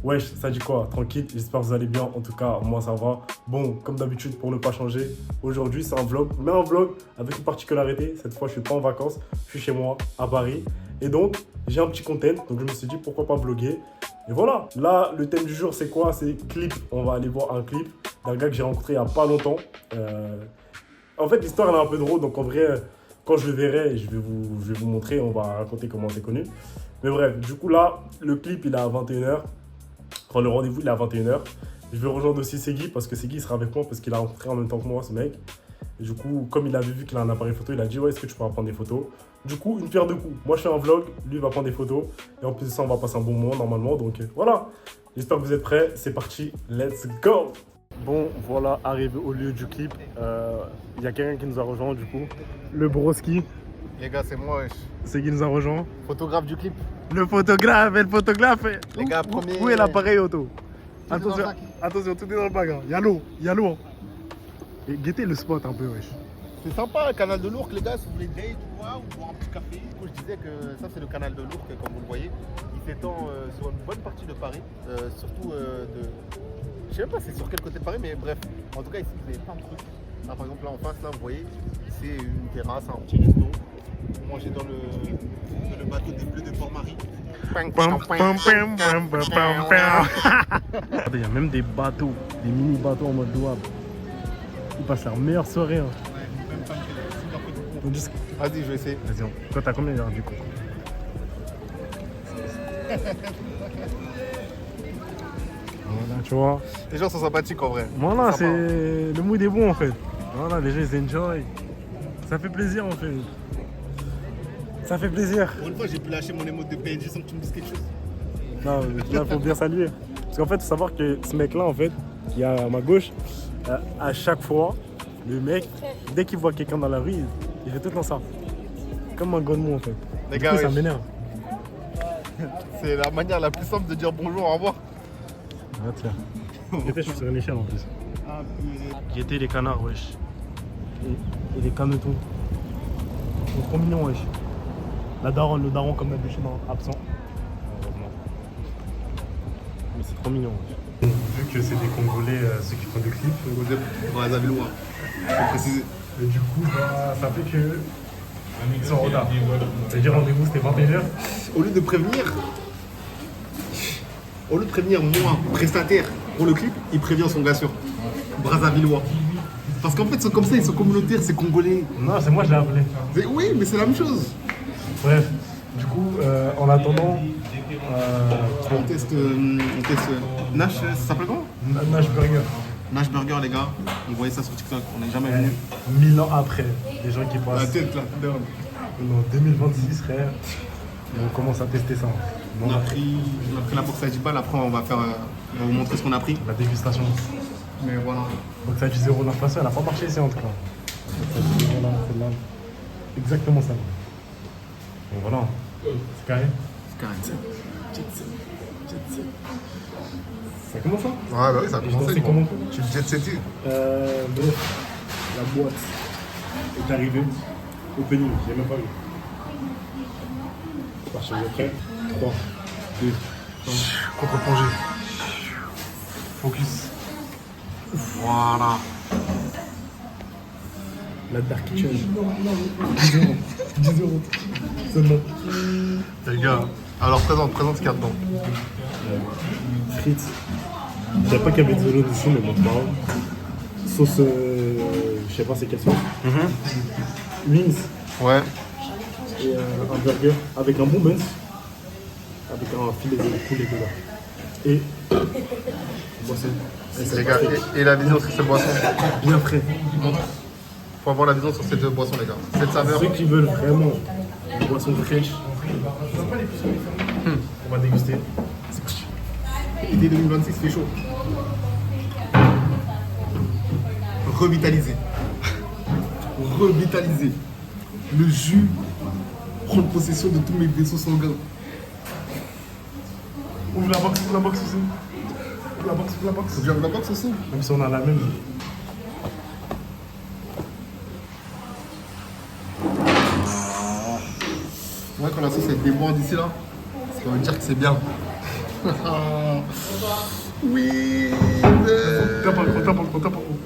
Wesh, ça dit quoi? Tranquille, j'espère que vous allez bien. En tout cas, moi ça va. Bon, comme d'habitude, pour ne pas changer, aujourd'hui c'est un vlog, mais un vlog avec une particularité. Cette fois, je suis pas en vacances, je suis chez moi, à Paris. Et donc, j'ai un petit content, donc je me suis dit pourquoi pas vlogger. Et voilà, là, le thème du jour, c'est quoi? C'est clip. On va aller voir un clip d'un gars que j'ai rencontré il y a pas longtemps. En fait, l'histoire elle est un peu drôle, donc en vrai, quand je le verrai, je vais vous montrer, on va raconter comment c'est connu. Mais bref, du coup là, le clip il est à 21h. Enfin, le rendez-vous il est à 21h. Je vais rejoindre aussi Segui parce que Segui il sera avec moi parce qu'il a rencontré en même temps que moi ce mec. Et du coup, comme il avait vu qu'il a un appareil photo, il a dit ouais, est-ce que tu pourras prendre des photos? Du coup, une pierre deux coups. Moi je fais un vlog, lui il va prendre des photos. Et en plus de ça, on va passer un bon moment normalement. Donc voilà, j'espère que vous êtes prêts. C'est parti, let's go! Bon, voilà, arrivé au lieu du clip. Il y a quelqu'un qui nous a rejoint du coup. Le broski. Les gars, c'est moi, wesh. C'est qui nous a rejoint. Photographe du clip. Le photographe, et le photographe. Les gars, premier. Où est l'appareil auto? Tout est dans le Attention, sac. attention, tout est dans le bagarre. Il y a l'eau, il y a l'eau. Et guettez le spot un peu, wesh. C'est sympa, le canal de l'Ourcq, les gars, si vous voulez date ou quoi, ou boire un petit café. Du coup, je disais que ça, c'est le canal de l'Ourcq, comme vous le voyez. Il s'étend sur une bonne partie de Paris, surtout de. Je sais même pas c'est sur quel côté de Paris, mais bref. En tout cas, ici, vous avez plein de trucs. Là, par exemple, là en face, là, vous voyez, c'est une terrasse, un petit resto. Pour manger dans le bateau des Bleus de Port-Marie. Il y a même des bateaux, des mini bateaux en mode douable. Ils passent leur meilleure soirée. Hein. Vas-y, je vais essayer. Vas-y, toi t'as combien d'heures du coup? Voilà, tu vois. Les gens sont sympathiques en vrai. Voilà, Sympa, c'est hein. le mood est bon en fait. Voilà, les gens ils enjoy. Ça fait plaisir en fait. Ça fait plaisir. Pour une fois, j'ai pu lâcher mon émote de PNJ sans que tu me dises quelque chose. Non, là, il faut bien saluer. Parce qu'en fait, il faut savoir que ce mec-là, en fait, qui est à ma gauche, à chaque fois, le mec, dès qu'il voit quelqu'un dans la rue, il fait tout le temps ça. Comme un gonnemot, en fait. Les Du gars, coup, ça wesh. m'énerve. C'est la manière la plus simple de dire bonjour, au revoir. Ah, tiens. J'étais, je suis sur une échelle en plus. J'étais les canards, wesh. Et les canetons. Ils sont trop mignons, wesh. La daronne, le daron, comme d'habitude, absent. Heureusement. Mais c'est trop mignon, wesh. Vu que c'est des Congolais, ceux qui font des clips. Ouais, Zavi loin. Faut préciser. Et du coup, bah, ça fait que ils sont en retard. C'est-à-dire rendez-vous c'était 21h. Au lieu de prévenir, moi, prestataire pour le clip, il prévient son gars sûr. Brazzavillois. Parce qu'en fait, ils sont comme ça, ils sont communautaires, c'est congolais. Non, c'est moi je l'ai appelé. Oui, mais c'est la même chose. Bref, du coup, en attendant, On teste Nash, ça s'appelle comment? Nash Burger. Nash Burger, les gars. On voyait ça sur TikTok, on n'est jamais venu. 1000 ans après, les gens qui La passent. tête là, down. En 2026, frère, et on commence à tester ça. Bon, On a pris la boxe à 10 balles, après on va vous montrer ce qu'on a pris. la dégustation. Mais voilà. Donc ça a du zéro l'inflation, elle n'a pas marché ici en tout cas. Voilà, celle-là. Exactement ça. Donc voilà, c'est carré. C'est carré. Ça commence ça? Ouais, bah oui, ça a commencé. C'est comment? Tu le jet seté. Bref, la boîte est arrivée. Opening, j'ai même pas vu. C'est parti, vous êtes prêts? 3, 2, 1. Contre-plongée. Focus. Voilà. La Dark Kitchen. 10 euros. 10 euros. Seulement. Les gars, alors présente ce qu'il y a dedans. Frites. Je savais pas qu'il y avait de l'eau dessus, mais bon, c'est pas grave. Sauce, je sais pas c'est quelle sauce. Wings Ouais. et un burger avec un bon buns. Avec un filet de poulet dedans. Et boisson. Les gars, et la vision sur ces boissons. Bien frais. Faut avoir la vision sur ces deux boissons, les gars. Cette saveur. Ceux qui veulent vraiment une boisson fraîche, on va déguster. C'est parti. Été 2026, fait chaud. Revitaliser. Revitaliser. Le jus prend possession de tous mes vaisseaux sanguins. Ouvre la box aussi. Ouvre la box, ouvre la box. Faut que j'aille la box aussi. Même si on a la même. Ouais, quand la sauce elle déborde d'ici là, ça veut dire que c'est bien. Oui. Tape un coup, tape un coup, tape un coup.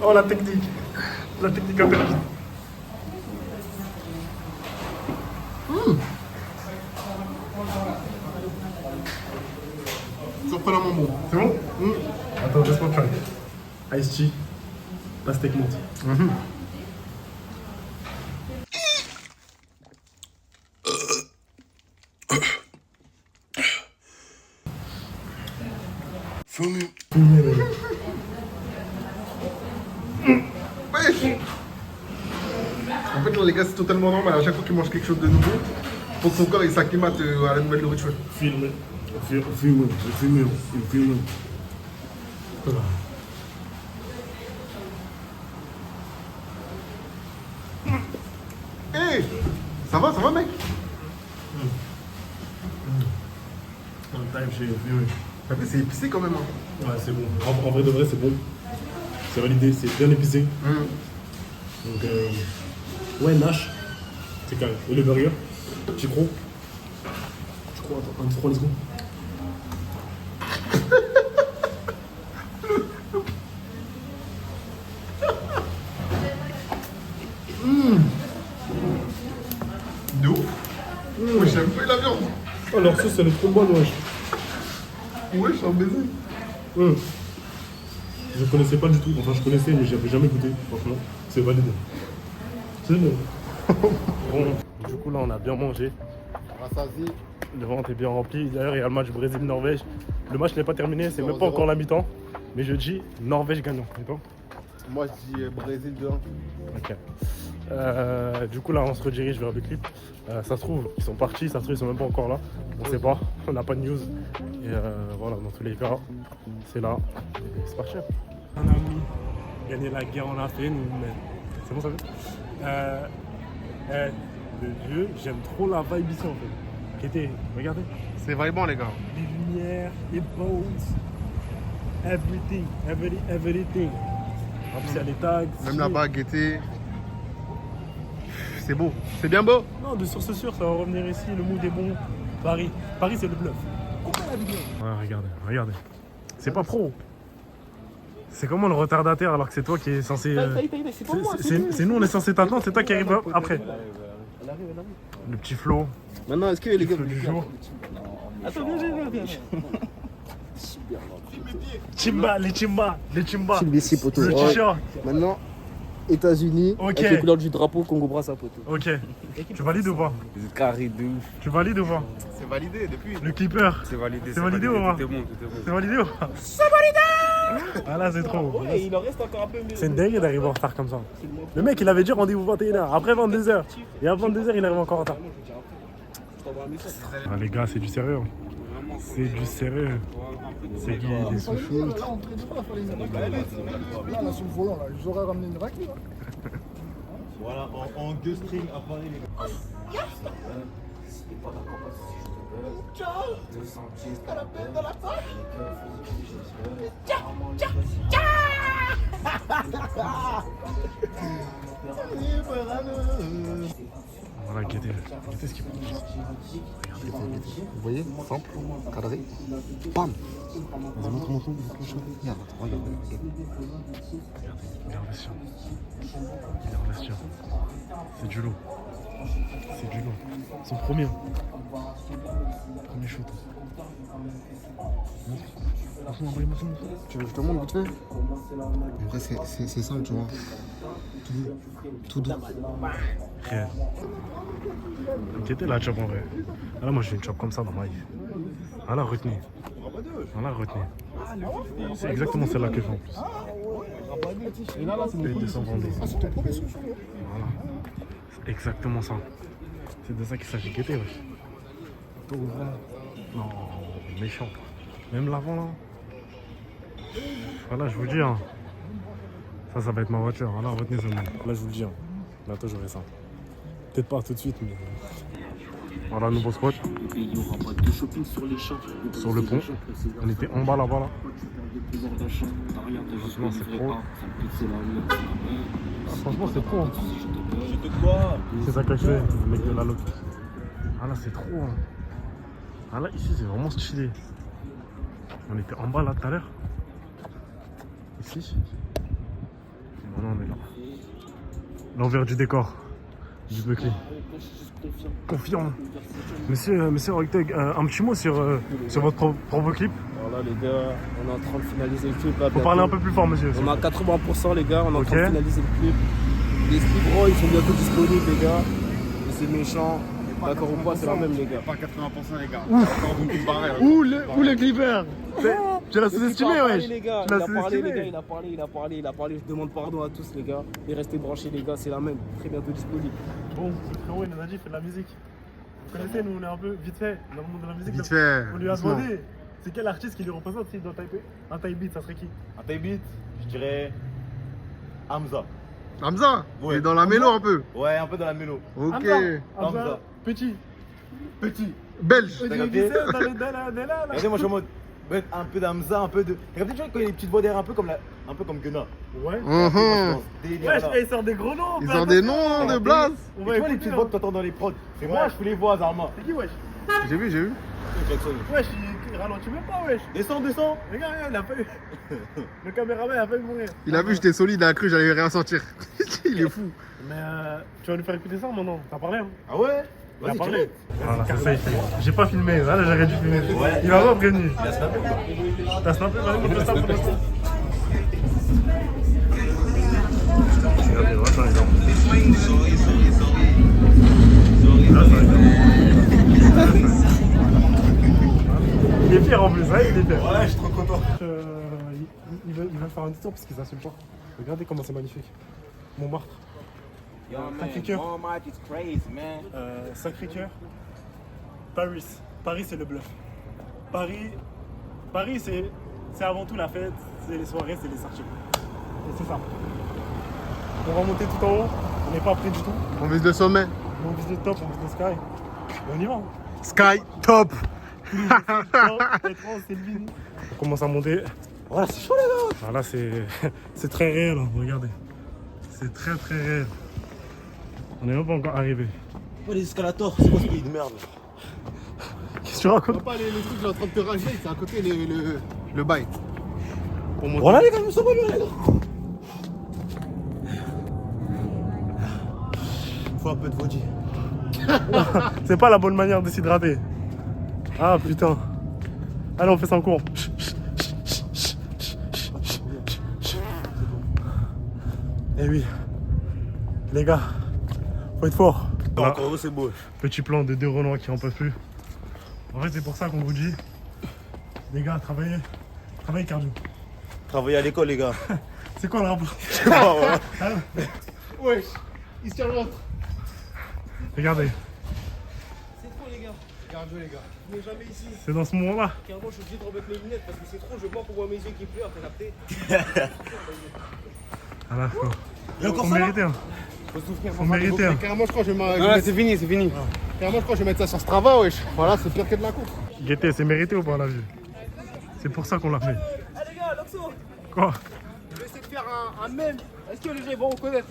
Oh, la technique. La technique interdite. Surprenamment bon. C'est bon? Attends, laisse-moi try. Ice tea. La steak monte. Fumé. Fumé, Wesh. En fait, là, les gars, c'est totalement normal. À chaque fois que tu manges quelque chose de nouveau, pour que ton corps il s'acclimate à la nouvelle nourriture. Filme. Filme. Filme. Hé, ça va, mec? En time, j'ai filmé. T'as vu, c'est épicé quand même. Hein. Ouais, c'est bon. En vrai de vrai, c'est bon. C'est validé, c'est bien épicé. Donc, ouais, Nash. C'est carré. Et le burger, tu crois? Attends, un petit 3 secondes. De ouf. Ouais, j'aime pas la viande. Oh, leur sauce, elle est trop bonne, wesh. Ouais, je suis un baiser. Je connaissais pas du tout. Enfin, je connaissais, mais j'avais jamais goûté, franchement. C'est validé. C'est bon. Bon, du coup, là, on a bien mangé. Rassasié. Le ventre est bien rempli. D'ailleurs, il y a le match Brésil-Norvège. Le match n'est pas terminé, c'est même pas 0-0. encore la mi-temps. Mais je dis Norvège gagnant. Et toi? Moi, je dis Brésil 2-1. Ok. Du coup, là, on se redirige vers le clip. Ça se trouve, ils sont partis. Ça se trouve, ils sont même pas encore là. On sait pas. On n'a pas de news. Et voilà, dans tous les cas, c'est là. Et c'est parti. Un ami, gagner la guerre en Afrique, mais c'est bon, ça veut le jeu, j'aime trop la vibe ici en fait. Kété, regardez. C'est vraiment, les gars. Les lumières, les boats, everything. En plus, il y a les tags. Même là-bas, Guetté. C'est beau. C'est bien beau. Non, de source sûre, ça va revenir ici. Le mood est bon. Paris, c'est le bluff. Ouais, regardez. C'est pas pro. C'est comment le retardataire alors que c'est toi qui est censé. C'est pas moi. C'est nous, on est censé t'attendre, c'est toi qui arrive après. Le petit flow. Maintenant, est-ce que les gars. Le du jour. Attends, viens. Les chimba. Film ici, poteau. Le t-shirt. Maintenant, États-Unis, Ok. avec les couleurs du drapeau, Congo Brazza, poteau. Ok. Tu valides ou pas? Carré de ouf. Tu valides ou pas? C'est validé depuis. Le clipper. C'est validé. C'est validé ou pas? Tout est bon. C'est validé ou pas? C'est validé! Ah là, c'est trop. Ouais, il en reste encore un peu. C'est une dinguerie d'arriver en retard comme ça. Le mec, il avait dit rendez-vous 21h, après 22h. Et à 22h, il arrive encore en retard. Ah, les gars, c'est du sérieux. C'est du sérieux. C'est qui des sous-choux. Là, on traîne pas, faut les racler. Là, sur le volant, là, je vous aurais ramené une raclée. Là. Voilà, en deux strings à Paris, les gars. Voilà, guettez ce qu'il faut. Regardez. Vous voyez, simple, cadré. Bam. Vas-y, montre mon son. Regarde, regarde. Il est investi. C'est du lot. Son premier. Premier shoot. Montre. Tu veux que je te montre vite fait? En vrai, c'est simple, tu vois. Tout doux. Réel. Guettez la chop en vrai. Ah là, moi, je fais une chop comme ça dans ma vie. Ah là, retenez. C'est exactement celle-là que je fais en plus. Et là, c'est Et mon 200 vendés. Ah, c'est ton premier souffle. Voilà. C'est exactement ça. C'est de ça qu'il s'agit. Guettez, wesh. Tout ouvert. Non, méchant. Même l'avant, là. Voilà, je vous dis, hein. Ça va être ma voiture. Voilà, retenez ce nom. Là, je vous le dis, hein. Bientôt, j'aurai ça. Peut-être pas tout de suite, mais... Voilà, nouveau spot. Sur le pont. On était en bas, là-bas, là. Franchement, c'est trop. Ah, franchement, c'est trop. Hein. C'est ça que je fais, le mec de la loc. Ah là, c'est trop. Hein. Ah là, ici, c'est vraiment stylé. On était en bas là tout à l'heure. Ici. Maintenant, on est là. L'envers du décor. Du Buckley. Confiant. Monsieur Rockdog, un petit mot sur votre propre clip. Alors là, les gars, on est en train de finaliser le clip. Là, Faut parler un peu plus fort, monsieur. On a 80%, les gars, on est en train de Ok. finaliser le clip. Les slips ils sont bientôt disponibles, les gars. Et c'est méchant. D'accord ou pas, c'est la même, les gars. Pas 80% les gars. Encore beaucoup de barrières. Où le clipper? Tu l'as sous-estimé, Il a parlé, wesh. les gars. Tu Il l'as a parlé, les gars. sous-estimé. Il a parlé. Je demande pardon à tous, les gars. Et restez branchés, les gars. C'est la même. Très bientôt disponible. Bon, ce frérot, il nous a dit, il fait de la musique. Vous connaissez, nous, on est un peu vite fait dans le monde de la musique. Vite fait. On lui a doucement. demandé, c'est quel artiste qui lui représente s'il doit taper un type beat, ça serait qui? Un type beat, je dirais Hamza. Hamza, Ouais. il est dans la mélo un peu. Ouais, un peu dans la mélo. Ok. Hamza, Hamza. petit. Petit. Belge. T'as Il capté disait dans les là. Regardez, moi je suis en mode ouais, un peu d'Hamza, un peu de. Regardez, tu vois, quand il y a des petites voix derrière, un peu comme Gunna. Ouais. Moi, je suis Mhm. dans ce délire Wesh, là. il sort des gros noms. Ils fais ont des attention. noms de blaze. On Et va tu vois les écouter, petites hein. voix que t'entends dans les prods. C'est moi, Ouais. je fais les voix, Zarma. C'est qui, wesh? J'ai vu. Jackson. Wesh, il ralentit même pas, wesh. Descends. Regarde, il a pas eu. Le caméraman a pas eu mourir. Il a vu, j'étais solide, il a cru, j'allais rien sortir. Il est fou. Mais tu vas nous faire écouter ça maintenant. T'as parlé, hein? Ah ouais? Il a Vas-y, parlé. direct. Voilà, c'est ça, il fait. J'ai pas filmé, là j'aurais dû filmer. Il m'a pas prévenu. Il a snappé ou pas? T'as snappé, vas-y, on fait ça pour l'instant. Regardez, voilà, c'est un exemple. Là, c'est un exemple. Il est fier en plus, hein, il est fier. Ouais, je suis trop content. Il veut faire un détour parce qu'ils s'assument pas. Regardez comment c'est magnifique. Montmartre. Yo, Sacré-Cœur. Walmart is crazy, man. Sacré-Cœur. Paris, c'est le bluff. Paris, c'est avant tout la fête, c'est les soirées, c'est les sorties. Et c'est ça. On va monter tout en haut, on n'est pas prêt du tout. On vise le sommet. On vise le top, on vise le sky. Et on y va. Sky top. C'est le vide. On commence à monter. Voilà, c'est chaud les gars. Voilà, c'est très réel, hein, regardez. C'est très réel. On n'est même pas encore arrivé. Ouais, les escalators, c'est quoi ce pays de merde? Qu'est-ce que tu racontes? Pas les trucs là en train de te ranger, c'est à côté le bail. Pour monter. Voilà les gars, je me sens pas bien les gars. Faut un peu de body. C'est pas la bonne manière de s'hydrater. Ah putain. Allez, on fait ça en cours. Eh oui. Les gars, faut être fort. Voilà. Encore c'est beau. Petit plan de deux Renois qui en peuvent plus. En fait, c'est pour ça qu'on vous dit, les gars, travaillez cardio. Travailler à l'école les gars. C'est quoi le rapport? Wesh, il se tient le ventre. Regardez, C'est trop, les gars. Cardio les gars. Je venez jamais ici. c'est dans ce moment-là. Carrément, je suis obligé de remettre mes lunettes parce que c'est trop. Je vois pour voir mes yeux qui pleurent. T'as capté? Voilà, Et encore faut ça là? mériter. Hein. Faut souffrir. Faut mériter. Hein. Carrément, je crois que je vais Non, là, c'est fini, c'est fini. Carrément, je crois que je vais mettre ça sur Strava, wesh. Voilà, c'est pire que de la course. Guetter, c'est mérité ou pas la vie? C'est pour ça qu'on l'a fait. Eh les gars, Loxo, Quoi? je vais essayer de faire un mème. Est-ce que les gens vont reconnaître?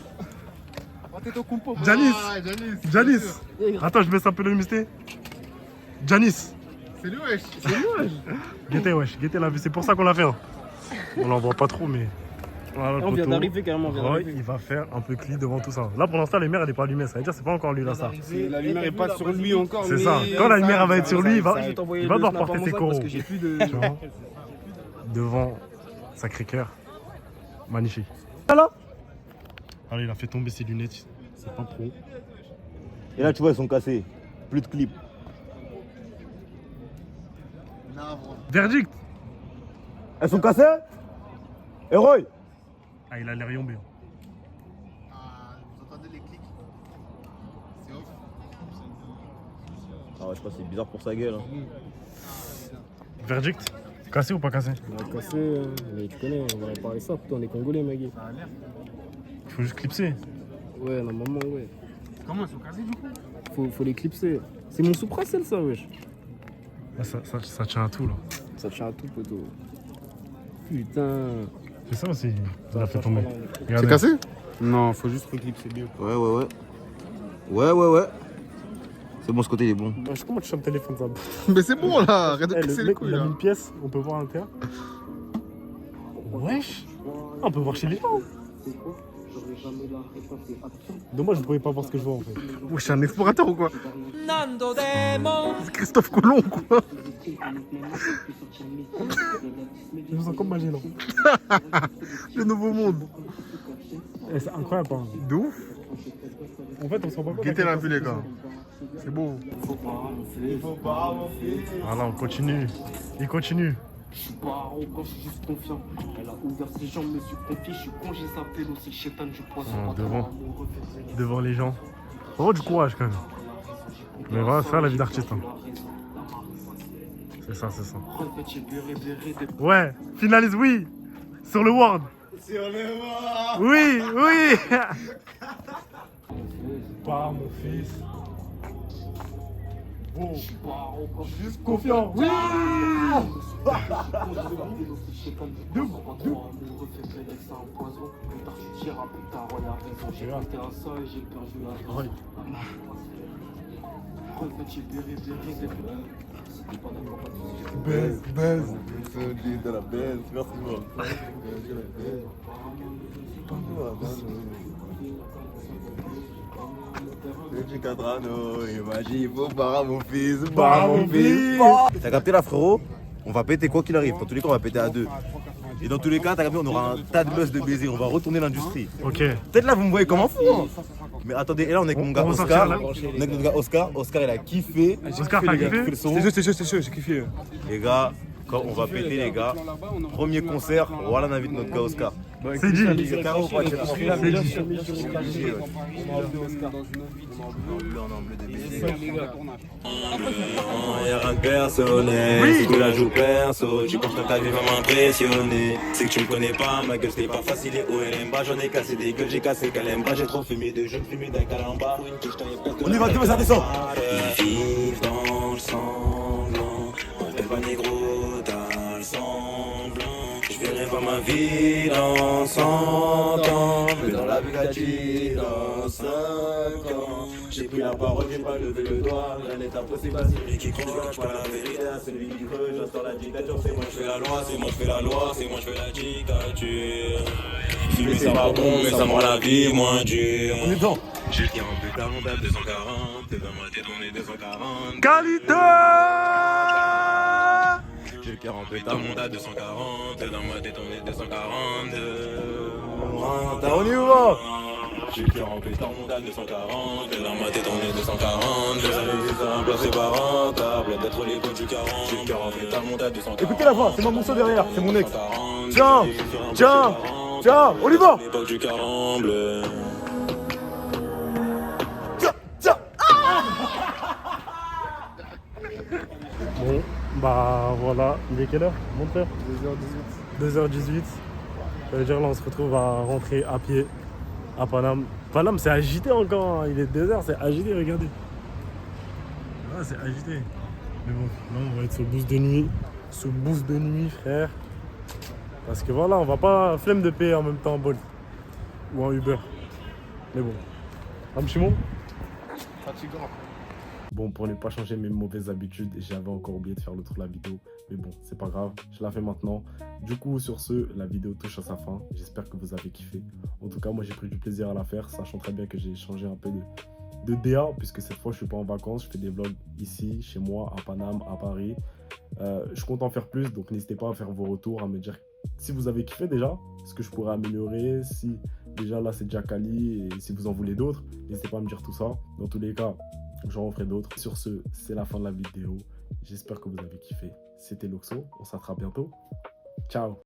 Antetokounmpo. Janis. Ah, Janis. Janis. Attends, je baisse un peu l'humidité. Janis. C'est lui, wesh. Guetter, wesh. Guetter la vie. C'est pour ça qu'on l'a fait. Hein. On l'en voit pas trop, mais. Voilà, le On vient poteau. d'arriver carrément, on vient Roy, d'arriver. il va faire un peu cli devant tout ça. Là, pour l'instant, la lumière, elle est pas allumée. Ça veut dire que c'est pas encore lui, là, ça. La lumière est pas sur lui encore. C'est mais ça. Quand la lumière elle va être sur lui, il va Je vais t'envoyer devoir le snap porter à mon ses sac coraux. parce que j'ai plus de. Tu vois, devant Sacré-Cœur. Magnifique. Voilà. Allez, il a fait tomber ses lunettes. C'est pas pro. Et là tu vois ils sont cassés. Plus de clips. Verdict. Elles sont cassées? Et Roy? Ah, il a l'air yombé. Ah, vous entendez les clics? C'est off. Ah ouais je sais pas c'est bizarre pour sa gueule. Hein. Verdict. Cassé ou pas cassé? On va casser, mais tu connais, on va en parler ça. Putain, on est congolais, Magui. Il faut juste clipser. Ouais, normalement, ouais. Comment ils sont casés du coup? Faut les clipser. C'est mon Sopracel, ça, wesh. Là, ça tient à tout, là. Ça tient à tout, poteau. Putain. C'est ça aussi. Il a fait tomber. C'est Regardez. cassé? Non, faut juste reclipser bien. Ouais. C'est bon, ce côté il est bon. Comment tu chantes le téléphone ça? Mais c'est bon là, arrête de Eh, casser le les mec, couilles il a là. mis une pièce, on peut voir à l'intérieur. Wesh! Ah, on peut voir chez les gens. Dommage, vous pouvez pas voir ce que je vois en fait. Oh, je suis un explorateur ou quoi? C'est Christophe Colomb ou quoi? Je me sens comme Magellan. Le nouveau monde. Eh, c'est incroyable, hein. De ouf. En fait, on s'en rend pas compte. Guettez la vue les gars. C'est beau. Voilà, on continue. Il continue. Je suis pas arrogant, je suis juste confiant. Elle a ouvert ses jambes, me suis confié, je suis con, j'ai zappé l'eau, c'est le chétan du poisson. Devant les gens. Oh, du courage quand même. Mais voilà, c'est ça la vie d'artiste. Hein. C'est ça, c'est ça. Ouais, finalise, oui. Sur le World. Sur le voir. Oui, oui. Pas mon fils. Oh, juste confiant. Oui. Baise, baise. De la baise. Merci moi. Petit Cadrano, imagine, faut barrer mon fils, barrer mon fils. T'as capté là frérot? On va péter quoi qu'il arrive, dans tous les cas on va péter à deux. Et dans tous les cas, t'as capté, on aura un tas de buzz de baisers, on va retourner l'industrie. Ok. Peut-être là vous me voyez comme un fou hein. Mais attendez, et là on est avec mon gars On va Oscar. sortir, là. On est avec notre gars Oscar. Oscar il a kiffé. Oscar, t'as kiffé? le son. C'est chaud, j'ai kiffé. Les gars, quand on va péter les gars, premier concert, voilà on invite notre gars Oscar. C'est dit. C'est carré ou pas? C'est dit. Y'a rien de personnel, si tu la joues perso, tu penses que ta vie va m'impressionner. C'est que tu me connais pas, ma gueule c'était pas facile et OLMBA, j'en ai cassé des gueules, j'ai cassé Kalemba, j'ai trop fumé de jeunes, fumé d'un calamba. On y va, demain ça descend. Ils vivent dans le semblant, on fait pas négro, t'as le semblant. Je verrai pas ma vie dans 100 ans, mais dans la Bugatti dans 5 ans. J'ai pris la parole, j'ai pas levé le doigt, rien n'est impossible à celui qui croit. Je parle la vérité à celui qui creuse, j'instaure la dictature, c'est moi je fais la loi, c'est moi je fais la loi, c'est moi je fais la dictature. Fumer c'est pas bon, mais ça me rend la vie moins dure. On est dedans. J'ai le tir en pétard, mon date 240, t'es dans ma tête, on est 240. Qualité. J'ai le cœur en pétard, mon date 240, t'es dans ma tête, on est 242. On y va. J'ai le cœur en pétard, mon date 240, t'es dans ma tête, on est 242. Un bloc c'est pas rentable, d'être les coups du 40. J'ai le cœur en pétard, mon date 240. Écoutez la voix, c'est mon morceau derrière, c'est mon ex. Tiens, Tiens, tiens, on y va. l'époque du 40 bleu. Bon, bah voilà. Il est quelle heure, mon frère? 2h18. Ça veut dire là, on se retrouve à rentrer à pied à Paname. Paname, c'est agité encore. Hein. Il est 2h, c'est agité, regardez. Ah, c'est agité. Mais bon, là, on va être sur boost de nuit. Sous boost de nuit, frère. Parce que voilà, on va pas flemme de payer en même temps en Bolt ou en Uber. Mais bon. Un petit mot. Fatigant. Bon, pour ne pas changer mes mauvaises habitudes, j'avais encore oublié de faire l'autre de la vidéo. Mais bon, c'est pas grave, je la fais maintenant. Du coup, sur ce, la vidéo touche à sa fin. J'espère que vous avez kiffé. En tout cas, moi, j'ai pris du plaisir à la faire, sachant très bien que j'ai changé un peu de DA, puisque cette fois, je suis pas en vacances. Je fais des vlogs ici, chez moi, à Paname, à Paris. Je compte en faire plus, donc n'hésitez pas à faire vos retours, à me dire si vous avez kiffé déjà, ce que je pourrais améliorer, si déjà là, c'est déjà quali, et si vous en voulez d'autres, n'hésitez pas à me dire tout ça. Dans tous les cas, j'en ferai d'autres. Sur ce, c'est la fin de la vidéo. J'espère que vous avez kiffé. C'était Loxo. On s'attrape bientôt. Ciao.